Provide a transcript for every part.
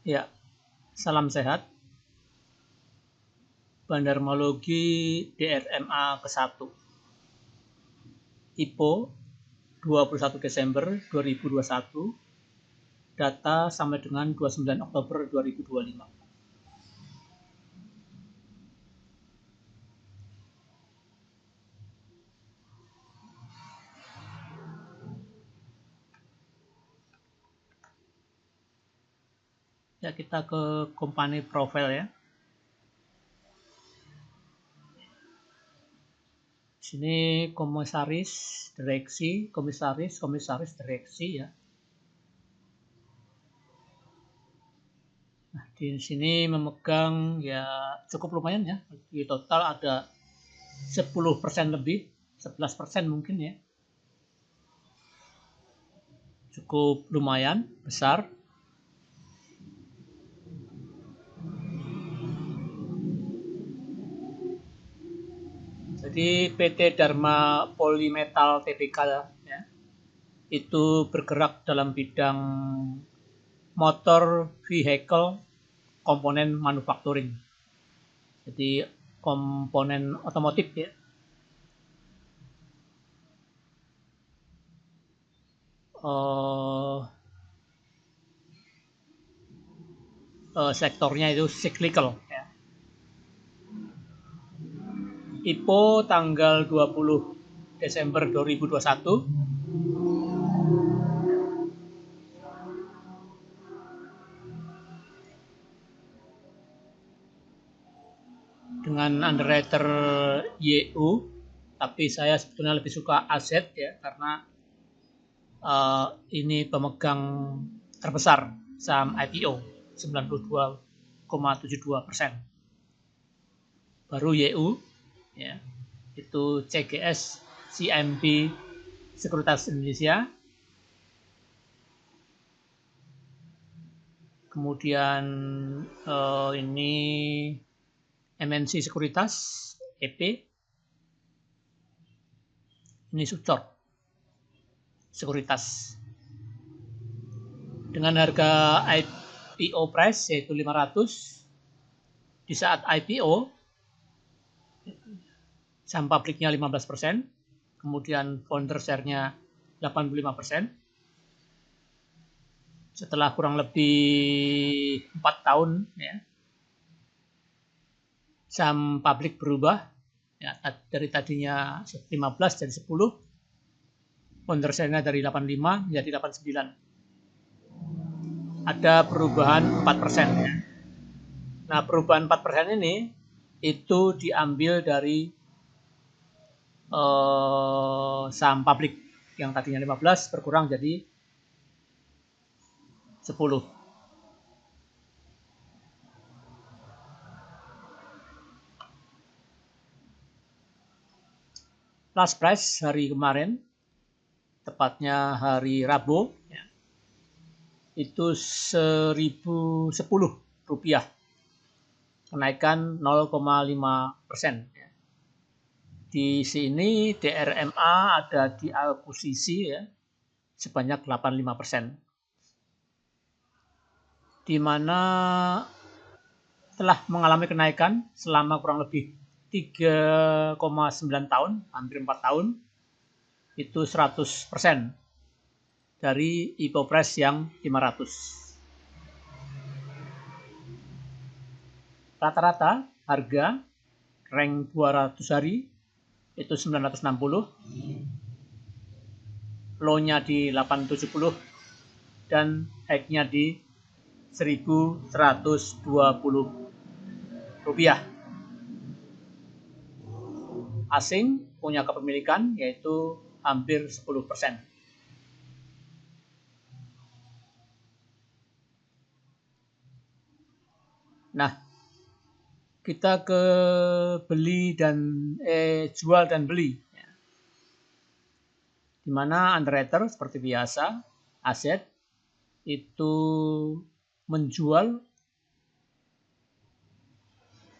Ya, salam sehat. Bandarmologi DRMA ke-1. IPO 21 Desember 2021. Data sampai dengan 29 Oktober 2025. Ya, kita ke company profile ya. Sini komisaris, direksi, komisaris, direksi ya. Nah, di sini memegang ya cukup lumayan ya. Di total ada 10% lebih, 11% mungkin ya. Cukup lumayan, besar. Jadi PT Dharma Polymetal Tbk ya, itu bergerak dalam bidang motor vehicle komponen manufacturing. Jadi komponen otomotif ya. Sektornya itu cyclical ya. IPO tanggal 20 Desember 2021. Dengan underwriter YU, tapi saya sebetulnya lebih suka aset ya, karena ini pemegang terbesar saham IPO 92,72%. Baru YU ya, itu CGS CMB Sekuritas Indonesia. Kemudian ini MNC Sekuritas EP. Ini Sucor Sekuritas. Dengan harga IPO price yaitu 500. Di saat IPO saham publiknya 15%, kemudian founder share-nya 85%. Setelah kurang lebih 4 tahun ya, saham publik berubah ya, dari tadinya 15 jadi 10, founder share-nya dari 85 menjadi 89. Ada perubahan 4% ya. Nah, perubahan 4% ini itu diambil dari saham publik yang tadinya 15 berkurang jadi 10. Last price hari kemarin, tepatnya hari Rabu ya, itu 1010 rupiah, kenaikan 0,5%. Di sini DRMA ada di akuisisi ya, sebanyak 85%. Di mana telah mengalami kenaikan selama kurang lebih 3,9 tahun, hampir 4 tahun, itu 100% dari IPO price yang 500. Rata-rata harga rank 200 hari itu 960, low-nya di 870 dan high-nya di 1120 rupiah. Asing punya kepemilikan yaitu hampir 10%. Nah, kita ke jual dan beli. Di mana underwriter seperti biasa, aset itu menjual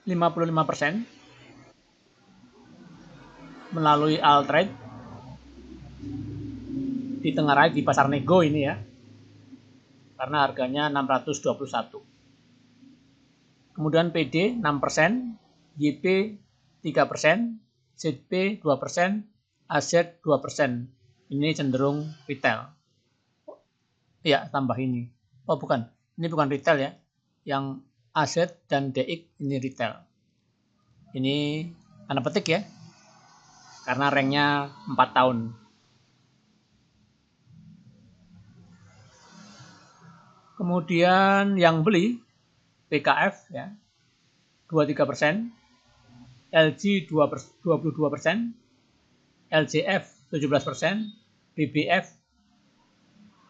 55% melalui Altrade di Tengarai di pasar nego ini ya, karena harganya 621. Kemudian PD 6%, YP 3%, ZP 2%, AZ 2%. Ini cenderung retail. Ya, tambah ini. Oh, bukan. Ini bukan retail ya. Yang AZ dan DX ini retail. Ini tanda petik ya. Karena ranknya 4 tahun. Kemudian yang beli PKF ya 23%, LG 22%, LJF 17%, BBF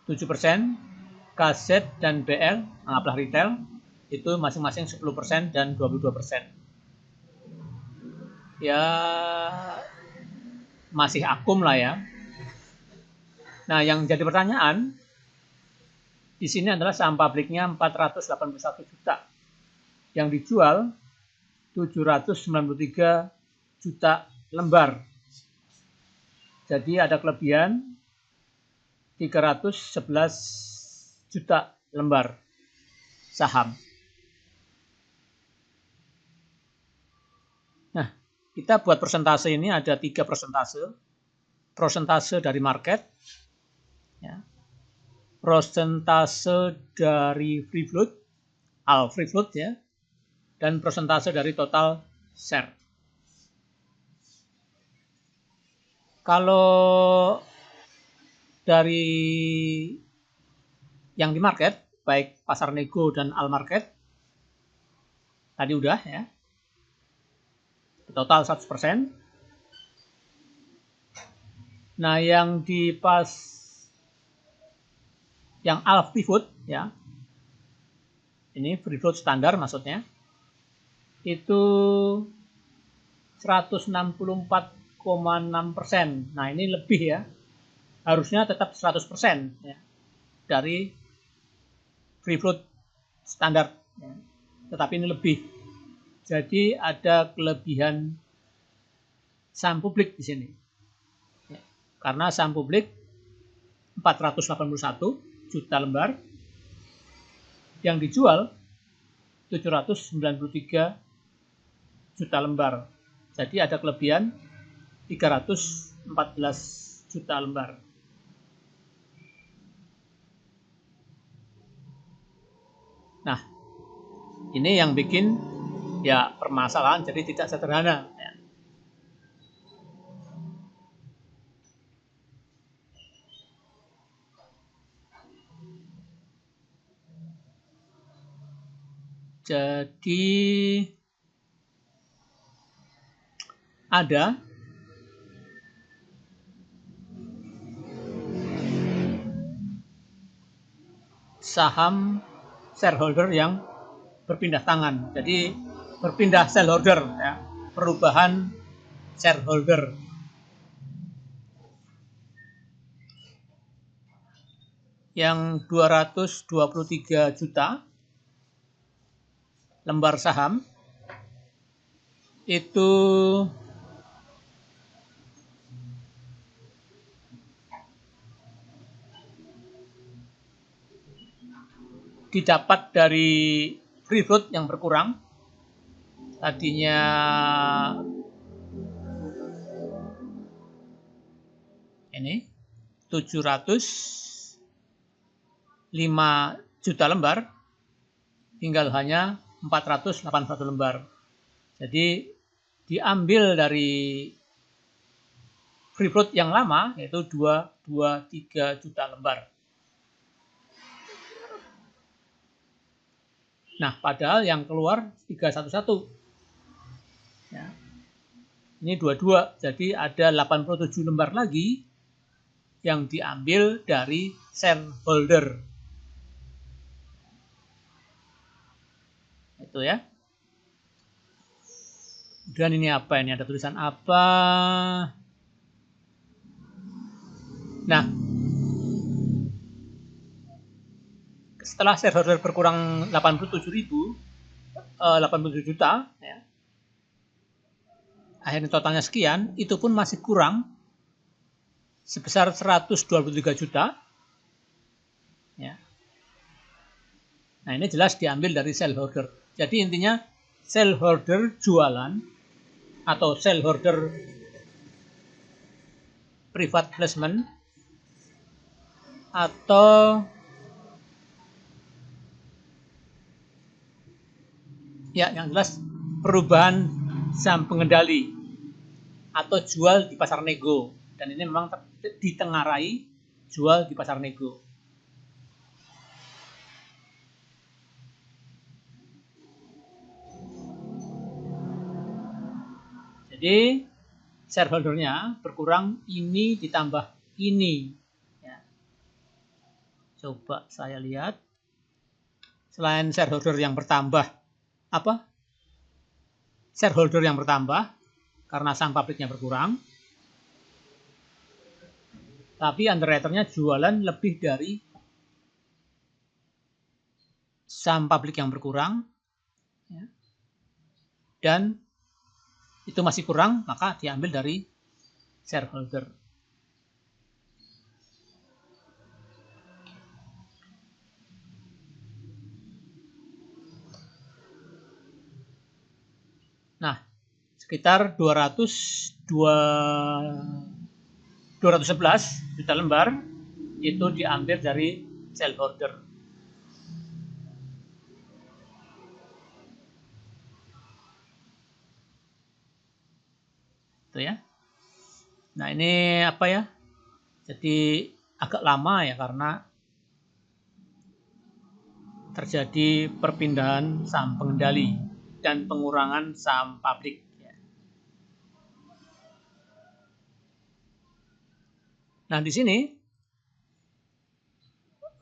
7%, KZ dan BL, anggaplah retail, itu masing-masing 10% dan 22%. Ya, masih akum lah ya. Nah, yang jadi pertanyaan, di sini adalah saham publiknya 481 juta. Yang dijual 793 juta lembar. Jadi ada kelebihan 311 juta lembar saham. Nah, kita buat persentase ini ada 3 persentase. Persentase dari market, ya, persentase dari free float, free float ya, dan persentase dari total share. Kalau dari yang di market, baik pasar nego dan all market, tadi udah ya, total 100%. Nah, yang di yang all free float ya, ini free float standar maksudnya, itu 164,6%. Nah, ini lebih ya. Harusnya tetap 100% ya, dari free float standar ya. Tetapi ini lebih. Jadi ada kelebihan saham publik di sini. Ya. Karena saham publik 481 juta lembar, yang dijual 793 juta lembar. Jadi ada kelebihan 314 juta lembar. Nah, ini yang bikin ya permasalahan jadi tidak sederhana. Ya. Jadi ada saham shareholder yang berpindah tangan. Jadi berpindah shareholder ya, perubahan shareholder. Yang 223 juta lembar saham itu didapat dari free float yang berkurang. Tadinya ini 705 juta lembar, tinggal hanya 481 lembar. Jadi diambil dari free float yang lama, yaitu 223 juta lembar. Nah, padahal yang keluar 311. Ya. Ini 22, jadi ada 87 lembar lagi yang diambil dari shareholder. Itu ya. Dan ini apa ini? Ada tulisan apa? Nah, setelah shareholder berkurang 87 juta, ya, akhirnya totalnya sekian, itu pun masih kurang sebesar 123 juta. Ya. Nah, ini jelas diambil dari shareholder. Jadi intinya sell holder jualan atau sell holder private placement atau ya yang jelas perubahan saham pengendali atau jual di pasar nego, dan ini memang ditengarai jual di pasar nego. Jadi shareholdernya berkurang, ini ditambah ini ya. Coba saya lihat, selain shareholder yang bertambah, apa? Shareholder yang bertambah karena saham publiknya berkurang, tapi underwriternya jualan lebih dari saham publik yang berkurang, ya, dan itu masih kurang, maka diambil dari shareholder. Nah, sekitar 211 juta lembar itu diambil dari shareholder. Itu ya. Nah, ini apa ya? Jadi agak lama ya karena terjadi perpindahan saham pengendali dan pengurangan saham publik. Nah, di sini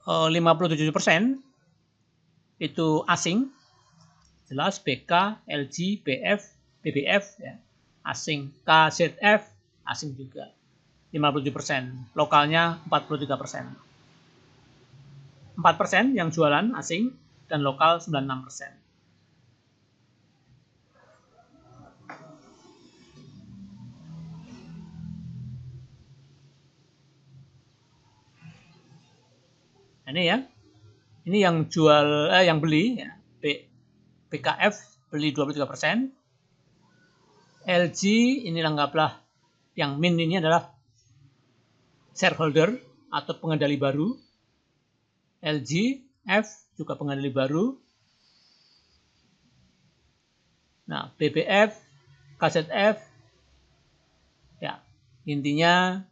57% itu asing, jelas BK, LG, BF, BBF ya, asing, KZF asing juga 57%, lokalnya 43%. 4% yang jualan asing dan lokal 96%. Nah, ini ya. Ini yang jual yang beli ya. BKF beli 23%. LG ini anggaplah yang min ini adalah shareholder atau pengendali baru. LG, F juga pengendali baru. Nah, BBF, KZF ya, intinya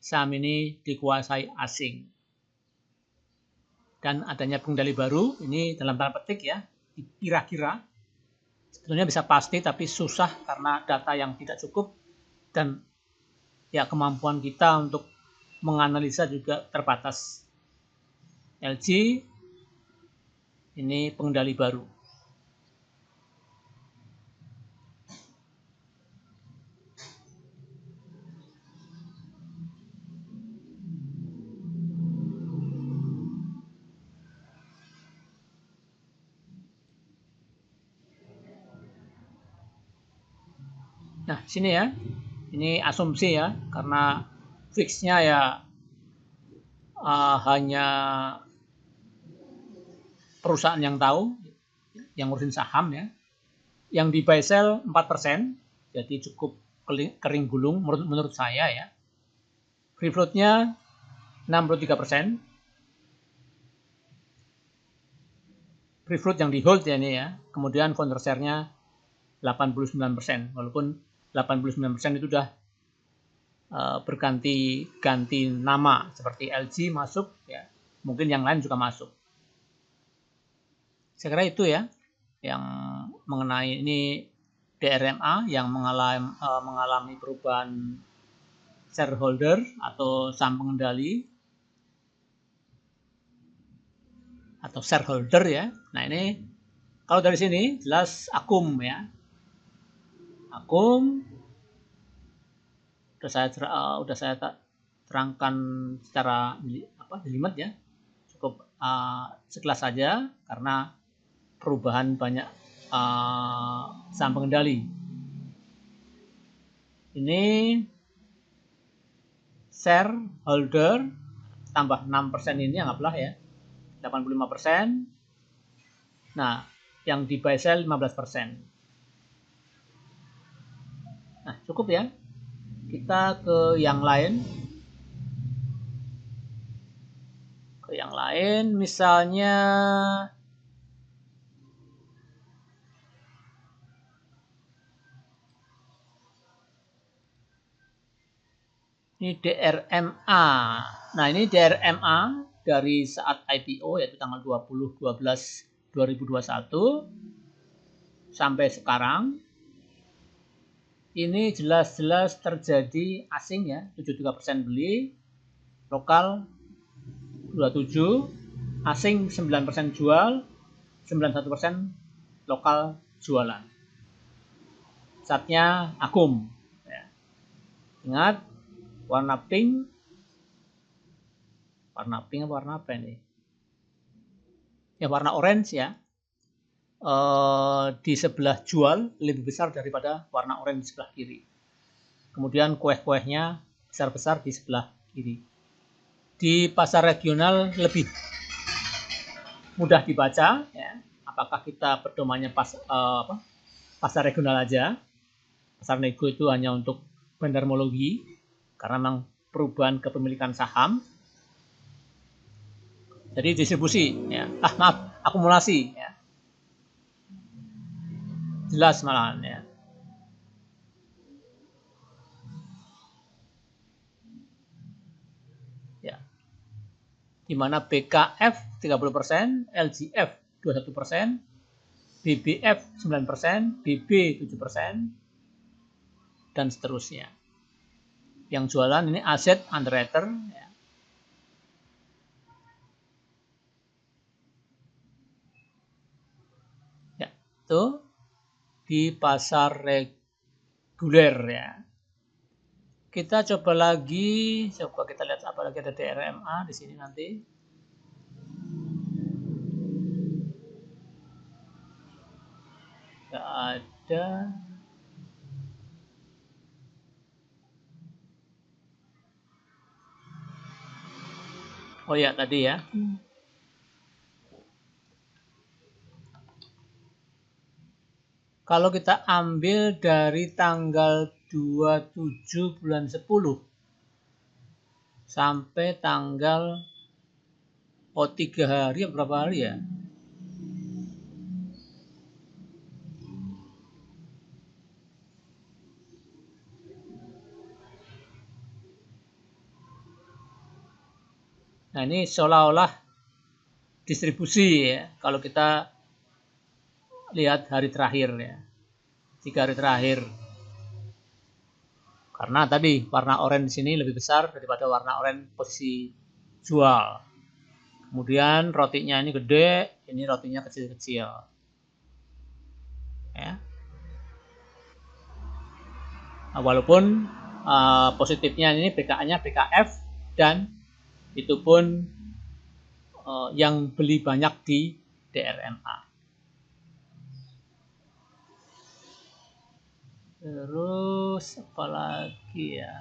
saham ini dikuasai asing. Dan adanya pengendali baru ini dalam tanda petik ya, kira-kira sebetulnya bisa pasti tapi susah karena data yang tidak cukup dan ya kemampuan kita untuk menganalisa juga terbatas. LG ini pengendali baru. Nah, sini ya. Ini asumsi ya, karena fixnya ya hanya perusahaan yang tahu, yang ngurusin saham ya. Yang di buy sell 4%, jadi cukup kering gulung menurut saya ya. Free float-nya 63%. Free float yang di hold ya ini ya. Kemudian founder share-nya 89%. Walaupun 89% itu sudah berganti nama seperti LG masuk ya. Mungkin yang lain juga masuk. Saya kira itu ya yang mengenai ini DRMA yang mengalami perubahan shareholder atau saham pengendali atau shareholder ya. Nah, ini kalau dari sini jelas Akum ya. Akum udah saya terangkan secara jelimet ya. Cukup sekilas saja karena perubahan banyak saham pengendali. Ini shareholder tambah 6% ini anggaplah ya 85%. Nah, yang di buy sell 15%. Nah, cukup ya. Kita ke yang lain. Misalnya ini DRMA. Nah, ini DRMA dari saat IPO, yaitu tanggal 20/12/2021 sampai sekarang. Ini jelas-jelas terjadi asing ya, 73% beli, lokal 27, asing 9% jual, 91% lokal jualan. Chartnya akum. Ya. Ingat, warna pink apa warna apa ini? Ya, warna orange ya. Di sebelah jual lebih besar daripada warna orange di sebelah kiri. Kemudian kueh-kuehnya besar-besar di sebelah kiri. Di pasar regional lebih mudah dibaca ya. Apakah kita pedomannya pasar regional aja. Pasar nego itu hanya untuk bandarmologi karena memang perubahan kepemilikan saham. Jadi distribusi ya. Akumulasi ya. Jelas malahan ya. Ya. Di mana BKF 30%, LGF 21%, BBF 9%, BB 7%, dan seterusnya. Yang jualan ini aset underwriter ya. Ya, itu di pasar reguler ya. Kita coba lagi, kita lihat apa lagi ada DRMA di sini nanti. Nggak ada. Oh ya, tadi ya. Kalau kita ambil dari tanggal 27 bulan 10 sampai tanggal 3 hari, berapa hari ya? Nah, ini seolah-olah distribusi ya. Kalau kita lihat hari terakhir ya. 3 hari terakhir. Karena tadi warna oranye di sini lebih besar daripada warna oranye posisi jual. Kemudian rotinya ini gede, ini rotinya kecil-kecil. Ya. Nah, walaupun positifnya ini BKA-nya BKF dan itu pun yang beli banyak di DRMA. Terus apa lagi ya?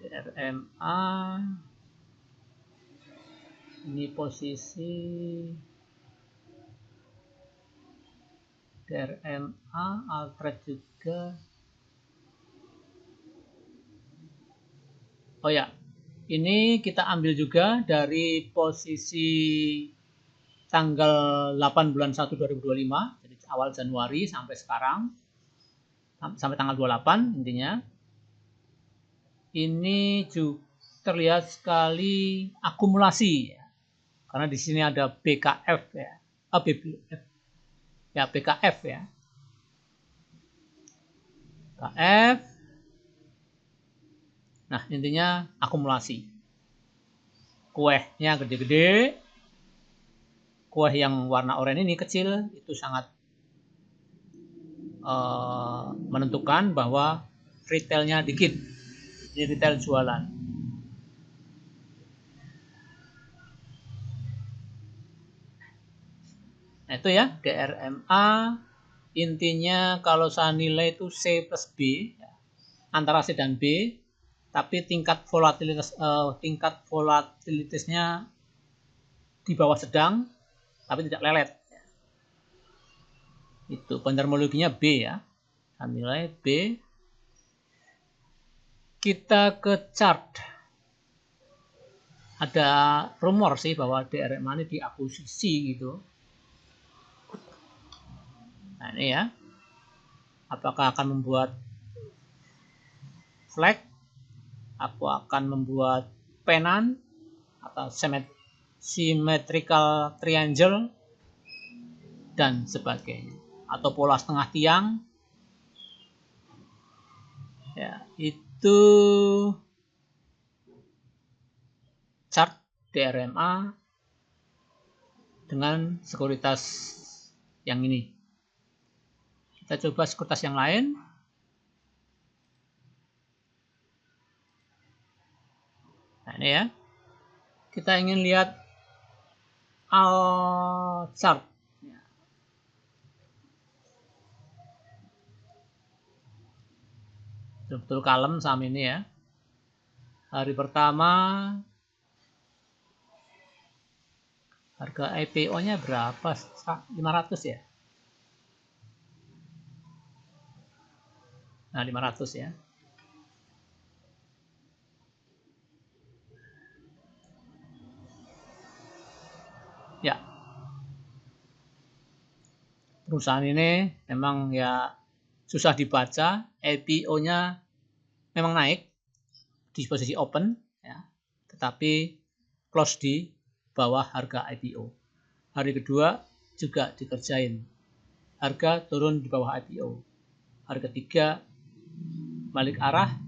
DRMA ini posisi DRMA Altrad juga. Oh ya, ini kita ambil juga dari posisi tanggal 8 bulan 1 2025, jadi awal Januari sampai sekarang, sampai tanggal 28 intinya. Ini juga terlihat sekali akumulasi ya. Karena di sini ada BKF ya. BBF. Ya, BKF ya. BKF. Nah, intinya akumulasi. Kuehnya gede-gede. Kueh yang warna oranye ini kecil, itu sangat menentukan bahwa retailnya dikit. Ini retail jualan. Nah, itu ya DRMA. Intinya kalau saya nilai itu C plus B, antara C dan B. tapi tingkat volatilitasnya di bawah sedang, tapi tidak lelet. Itu bandarmologinya B ya. Kita nilai B. Kita ke chart. Ada rumor sih bahwa DRMA ini diakuisisi gitu. Nah ini ya. Apakah akan membuat flag? Aku akan membuat pennant atau symmetrical triangle dan sebagainya, atau pola setengah tiang ya. Itu chart DRMA dengan sekuritas yang ini. Kita coba sekuritas yang lain. Nah ini ya, kita ingin lihat chart. Betul-betul kalem saham ini ya. Hari pertama harga IPO-nya berapa? 500 ya. Nah 500 ya. Ya, perusahaan ini memang ya susah dibaca. IPO-nya memang naik di posisi open ya, tetapi close di bawah harga IPO. Hari kedua juga dikerjain, harga turun di bawah IPO. Hari ketiga balik arah,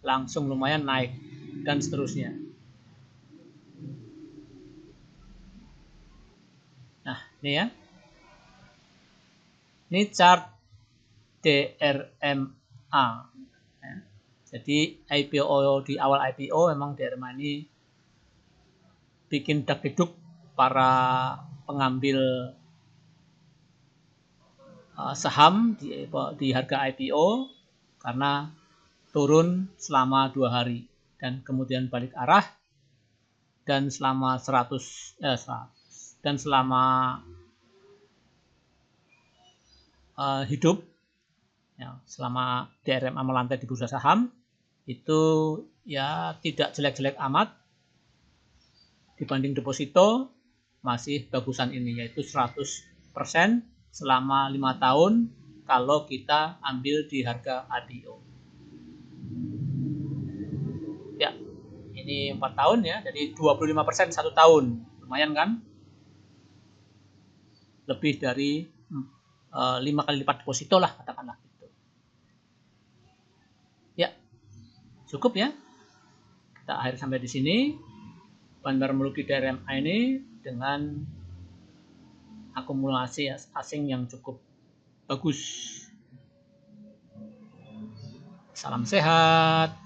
langsung lumayan naik, dan seterusnya. Nah ini ya, ini chart DRMA ya. Jadi IPO, di awal IPO memang DRMA ini bikin dak-diduk para pengambil saham di harga IPO karena turun selama 2 hari dan kemudian balik arah, dan selama 100 dan selama hidup ya, selama DRMA melantai di bursa saham itu ya tidak jelek-jelek amat dibanding deposito, masih bagusan ini, yaitu 100% selama 5 tahun kalau kita ambil di harga IPO. Ya, ini 4 tahun ya, jadi 25% 1 tahun. Lumayan kan? Lebih dari 5 kali lipat deposito lah, katakanlah gitu. Ya, cukup ya. Kita akhir sampai di sini. Bandarmologi DRMA ini dengan akumulasi asing yang cukup bagus. Salam sehat.